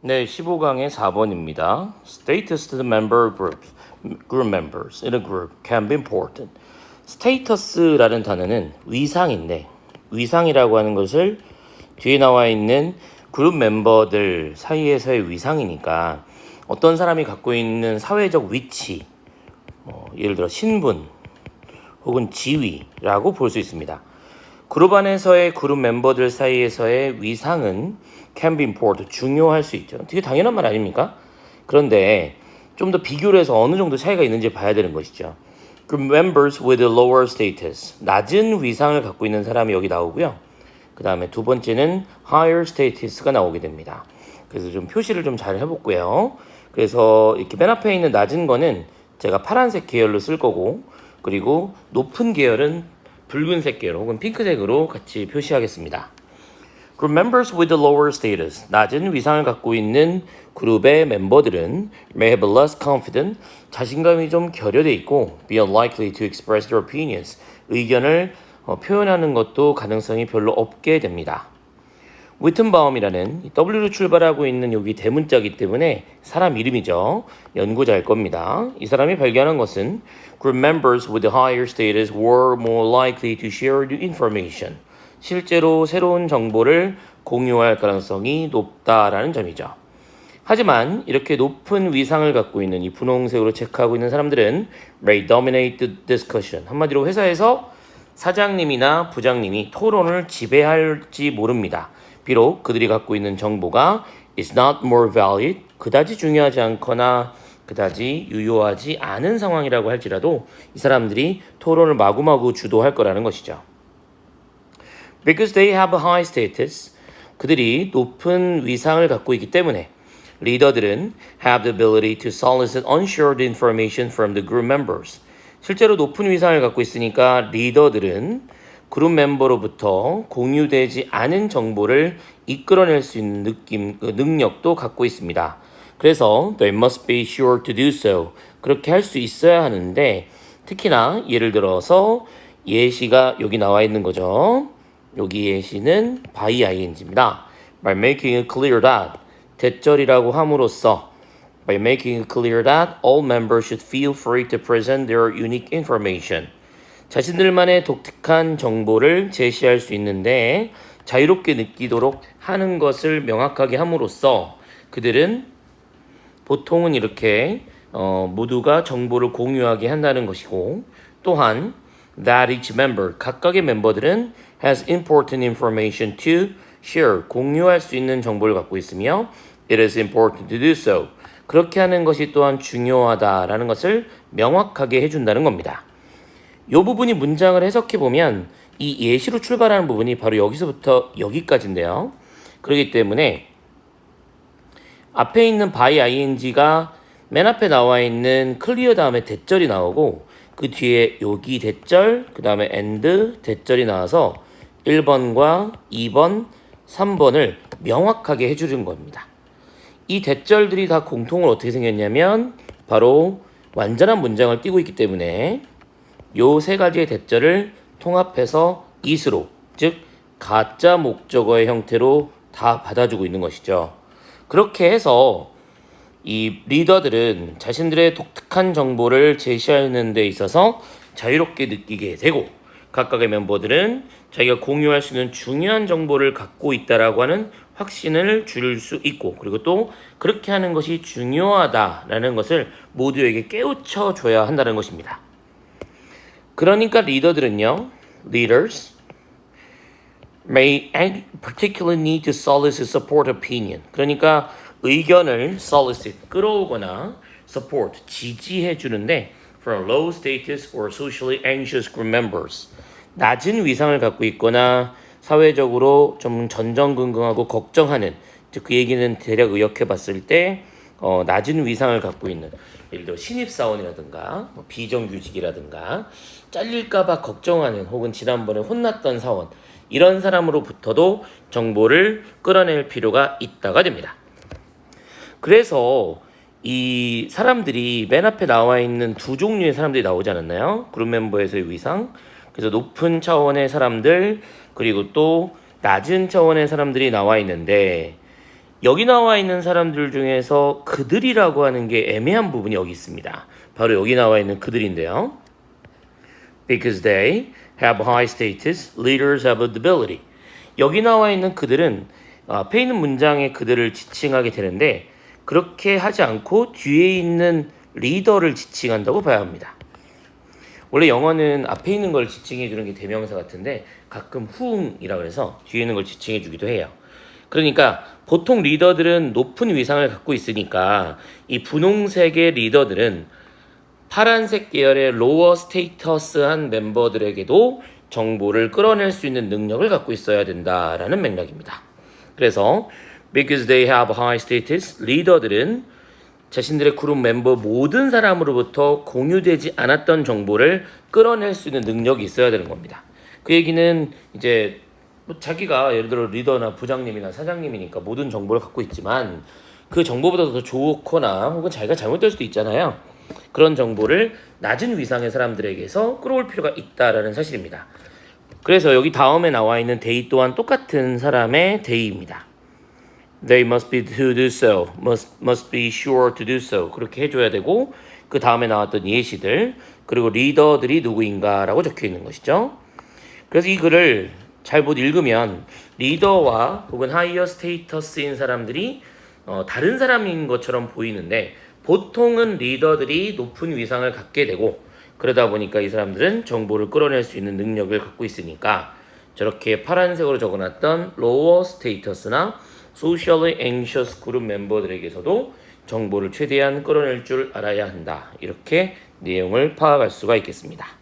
네, 15강의 4번입니다. Status to the member groups, group members in a group can be important. Status라는 단어는 위상인데, 위상이라고 하는 것을 뒤에 나와 있는 그룹 멤버들 사이에서의 위상이니까 어떤 사람이 갖고 있는 사회적 위치, 예를 들어 신분 혹은 지위라고 볼 수 있습니다. 그룹 안에서의 그룹 멤버들 사이에서의 위상은 can be important, 중요할 수 있죠. 되게 당연한 말 아닙니까? 그런데 좀 더 비교를 해서 어느 정도 차이가 있는지 봐야 되는 것이죠. Group members with a lower status, 낮은 위상을 갖고 있는 사람이 여기 나오고요. 그 다음에 두 번째는 higher status가 나오게 됩니다. 그래서 좀 표시를 좀 잘 해볼게요. 그래서 이렇게 맨 앞에 있는 낮은 거는 제가 파란색 계열로 쓸 거고, 그리고 높은 계열은 붉은색 계열 혹은 핑크색으로 같이 표시하겠습니다. Group members with a lower status, 낮은 위상을 갖고 있는 그룹의 멤버들은 may have less confident, 자신감이 좀 결여돼 있고 be unlikely to express their opinions, 의견을 표현하는 것도 가능성이 별로 없게 됩니다. 위튼바움이라는 W로 출발하고 있는 여기 대문자이기 때문에 사람 이름이죠. 연구자일 겁니다. 이 사람이 발견한 것은 Group members with a higher status were more likely to share new information. 실제로 새로운 정보를 공유할 가능성이 높다라는 점이죠. 하지만 이렇게 높은 위상을 갖고 있는 이 분홍색으로 체크하고 있는 사람들은 may dominate the discussion. 한마디로 회사에서 사장님이나 부장님이 토론을 지배할지 모릅니다. 비록 그들이 갖고 있는 정보가 is not more valid, 그다지 중요하지 않거나 그다지 유효하지 않은 상황이라고 할지라도 이 사람들이 토론을 마구마구 주도할 거라는 것이죠. Because they have a high status, 그들이 높은 위상을 갖고 있기 때문에 리더들은 have the ability to solicit unshared information from the group members. 실제로 높은 위상을 갖고 있으니까 리더들은 그룹 멤버로부터 공유되지 않은 정보를 이끌어낼 수 있는 능력도 갖고 있습니다. 그래서 they must be sure to do so. 그렇게 할 수 있어야 하는데 특히나 예를 들어서 예시가 여기 나와 있는 거죠. 여기 예시는 by ing입니다. By making it clear that, 대절이라고 함으로써 by making it clear that all members should feel free to present their unique information. 자신들만의 독특한 정보를 제시할 수 있는데 자유롭게 느끼도록 하는 것을 명확하게 함으로써 그들은 보통은 이렇게 모두가 정보를 공유하게 한다는 것이고, 또한 that each member, 각각의 멤버들은 has important information to share, 공유할 수 있는 정보를 갖고 있으며 it is important to do so, 그렇게 하는 것이 또한 중요하다라는 것을 명확하게 해준다는 겁니다. 이 부분이 문장을 해석해 보면 이 예시로 출발하는 부분이 바로 여기서부터 여기까지인데요. 그렇기 때문에 앞에 있는 by ing가 맨 앞에 나와 있는 clear 다음에 대절이 나오고 그 뒤에 여기 대절, 그 다음에 and 대절이 나와서 1번과 2번, 3번을 명확하게 해주는 겁니다. 이 대절들이 다 공통으로 어떻게 생겼냐면 바로 완전한 문장을 띄고 있기 때문에 요 세 가지의 대절을 통합해서 is로, 즉 가짜 목적어의 형태로 다 받아주고 있는 것이죠. 그렇게 해서 이 리더들은 자신들의 독특한 정보를 제시하는 데 있어서 자유롭게 느끼게 되고, 각각의 멤버들은 자기가 공유할 수 있는 중요한 정보를 갖고 있다라고 하는 확신을 줄 수 있고, 그리고 또 그렇게 하는 것이 중요하다라는 것을 모두에게 깨우쳐 줘야 한다는 것입니다. 그러니까 리더들은요, leaders may particularly need to solicit support opinion. 그러니까 의견을 solicit, 끌어오거나 support, 지지해 주는데 from low status or socially anxious group members. 낮은 위상을 갖고 있거나 사회적으로 좀 전전긍긍하고 걱정하는, 즉 그 얘기는 대략 의역해 봤을 때 낮은 위상을 갖고 있는, 예를 들어 신입사원이라든가 비정규직이라든가 잘릴까봐 걱정하는, 혹은 지난번에 혼났던 사원, 이런 사람으로부터도 정보를 끌어낼 필요가 있다가 됩니다. 그래서 이 사람들이 맨 앞에 나와 있는 두 종류의 사람들이 나오지 않았나요? 그룹 멤버에서의 위상, 그래서 높은 차원의 사람들, 그리고 또 낮은 차원의 사람들이 나와 있는데 여기 나와 있는 사람들 중에서 그들이라고 하는 게 애매한 부분이 여기 있습니다. 바로 여기 나와 있는 그들인데요. Because they have high status, leaders have a debility. 여기 나와 있는 그들은 앞에 있는 문장의 그들을 지칭하게 되는데 그렇게 하지 않고 뒤에 있는 리더를 지칭한다고 봐야 합니다. 원래 영어는 앞에 있는 걸 지칭해 주는 게 대명사 같은데 가끔 whom이라고 해서 뒤에 있는 걸 지칭해 주기도 해요. 그러니까 보통 리더들은 높은 위상을 갖고 있으니까 이 분홍색의 리더들은 파란색 계열의 로어 스테이터스한 멤버들에게도 정보를 끌어낼 수 있는 능력을 갖고 있어야 된다라는 맥락입니다. 그래서 because they have high status, 리더들은 자신들의 그룹 멤버 모든 사람으로부터 공유되지 않았던 정보를 끌어낼 수 있는 능력이 있어야 되는 겁니다. 그 얘기는 이제 자기가 예를 들어 리더나 부장님이나 사장님이니까 모든 정보를 갖고 있지만 그 정보보다 더 좋거나 혹은 자기가 잘못될 수도 있잖아요. 그런 정보를 낮은 위상의 사람들에게서 끌어올 필요가 있다라는 사실입니다. 그래서 여기 다음에 나와 있는 they 또한 똑같은 사람의 they입니다. They must be to do so, must be sure to do so. 그렇게 해줘야 되고 그 다음에 나왔던 예시들 그리고 리더들이 누구인가라고 적혀 있는 것이죠. 그래서 이 글을 잘 못 읽으면 리더와 혹은 하이어 스테이터스인 사람들이 다른 사람인 것처럼 보이는데 보통은 리더들이 높은 위상을 갖게 되고 그러다 보니까 이 사람들은 정보를 끌어낼 수 있는 능력을 갖고 있으니까 저렇게 파란색으로 적어놨던 lower status나 socially anxious 그룹 멤버들에게서도 정보를 최대한 끌어낼 줄 알아야 한다. 이렇게 내용을 파악할 수가 있겠습니다.